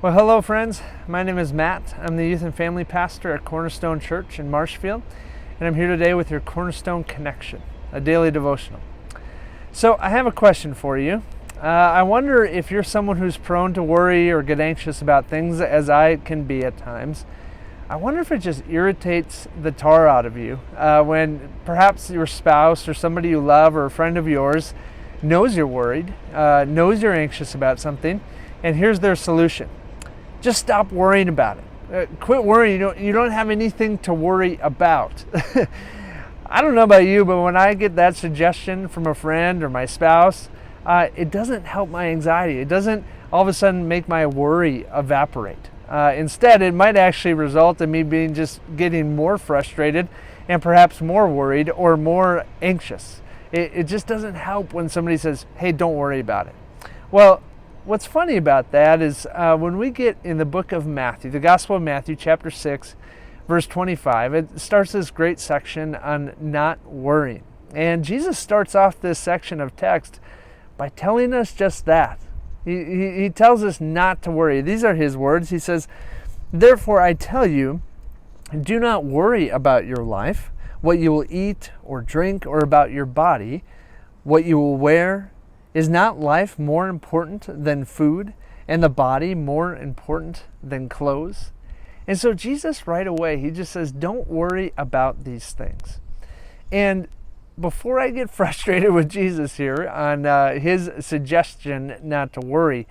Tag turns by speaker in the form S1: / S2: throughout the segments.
S1: Well, hello, friends. My name is Matt. I'm the youth and family pastor at Cornerstone Church in Marshfield, and I'm here today with your Cornerstone Connection, a daily devotional. So, I have a question for you. I wonder if you're someone who's prone to worry or get anxious about things, as I can be at times. I wonder if it just irritates the tar out of you when perhaps your spouse or somebody you love or a friend of yours knows you're worried, knows you're anxious about something, and here's their solution. Just stop worrying about it. Quit worrying. You don't have anything to worry about. I don't know about you, but when I get that suggestion from a friend or my spouse, it doesn't help my anxiety. It doesn't all of a sudden make my worry evaporate. Instead, it might actually result in me getting more frustrated and perhaps more worried or more anxious. It just doesn't help when somebody says, "Hey, don't worry about it." Well, what's funny about that is when we get in the book of Matthew, the Gospel of Matthew, chapter 6, verse 25, it starts this great section on not worrying. And Jesus starts off this section of text by telling us just that. He tells us not to worry. These are his words. He says, "Therefore I tell you, do not worry about your life, what you will eat or drink, or about your body, what you will wear. Is not life more important than food, and the body more important than clothes?" And so Jesus right away, he just says, don't worry about these things. And before I get frustrated with Jesus here on his suggestion not to worry,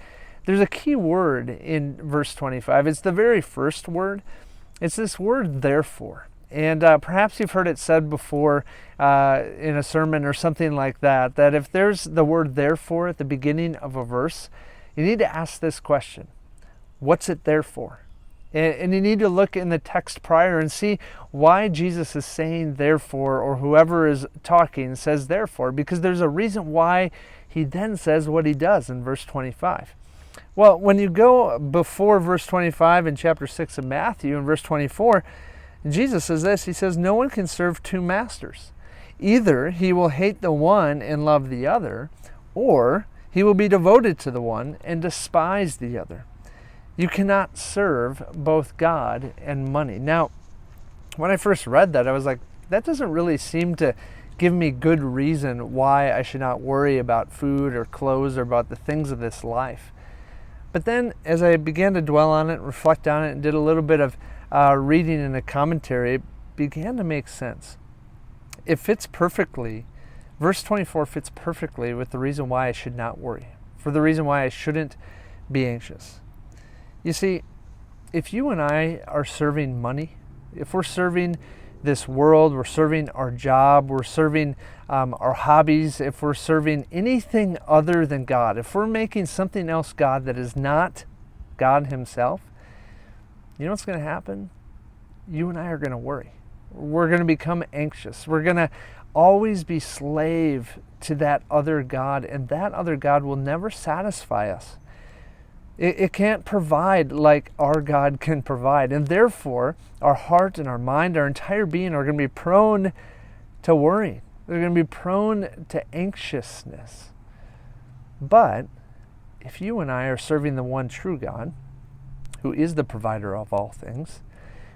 S1: there's a key word in verse 25. It's the very first word. It's this word, therefore. And perhaps you've heard it said before in a sermon or something like that, that if there's the word therefore at the beginning of a verse, you need to ask this question: what's it there for? And you need to look in the text prior and see why Jesus is saying therefore, or whoever is talking says therefore, because there's a reason why he then says what he does in verse 25. Well, when you go before verse 25 in chapter 6 of Matthew, in verse 24, Jesus says this. He says, "No one can serve two masters. Either he will hate the one and love the other, or he will be devoted to the one and despise the other. You cannot serve both God and money." Now, when I first read that, I was like, that doesn't really seem to give me good reason why I should not worry about food or clothes or about the things of this life. But then as I began to dwell on it, reflect on it, and did a little bit of reading in a commentary, it began to make sense. It fits perfectly. Verse 24 fits perfectly with the reason why I should not worry, for the reason why I shouldn't be anxious. You see, if you and I are serving money, if we're serving this world, we're serving our job, we're serving our hobbies, if we're serving anything other than God, if we're making something else God that is not God himself, you know what's going to happen? You and I are going to worry. We're going to become anxious. We're going to always be slave to that other God, and that other God will never satisfy us. It can't provide like our God can provide, and therefore our heart and our mind, our entire being are going to be prone to worrying. They're going to be prone to anxiousness. But if you and I are serving the one true God, who is the provider of all things,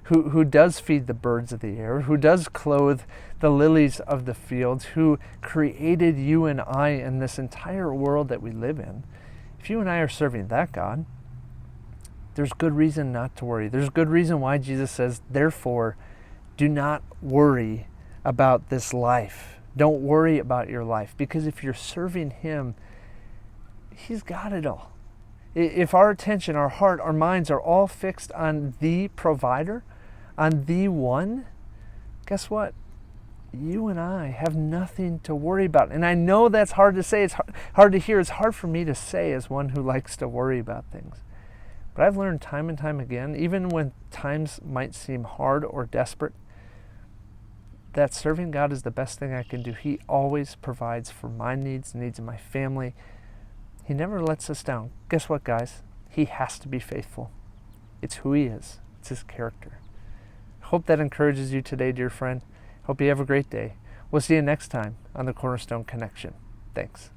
S1: who does feed the birds of the air, who does clothe the lilies of the fields, who created you and I in this entire world that we live in, if you and I are serving that God, there's good reason not to worry. There's good reason why Jesus says, therefore, do not worry about this life. Don't worry about your life, because if you're serving him, he's got it all. If our attention, our heart, our minds are all fixed on the provider, on the one, guess what? You and I have nothing to worry about. And I know that's hard to say. It's hard to hear. It's hard for me to say as one who likes to worry about things. But I've learned time and time again, even when times might seem hard or desperate, that serving God is the best thing I can do. He always provides for my needs, the needs of my family. He never lets us down. Guess what, guys? He has to be faithful. It's who he is. It's his character. Hope that encourages you today, dear friend. Hope you have a great day. We'll see you next time on the Cornerstone Connection. Thanks.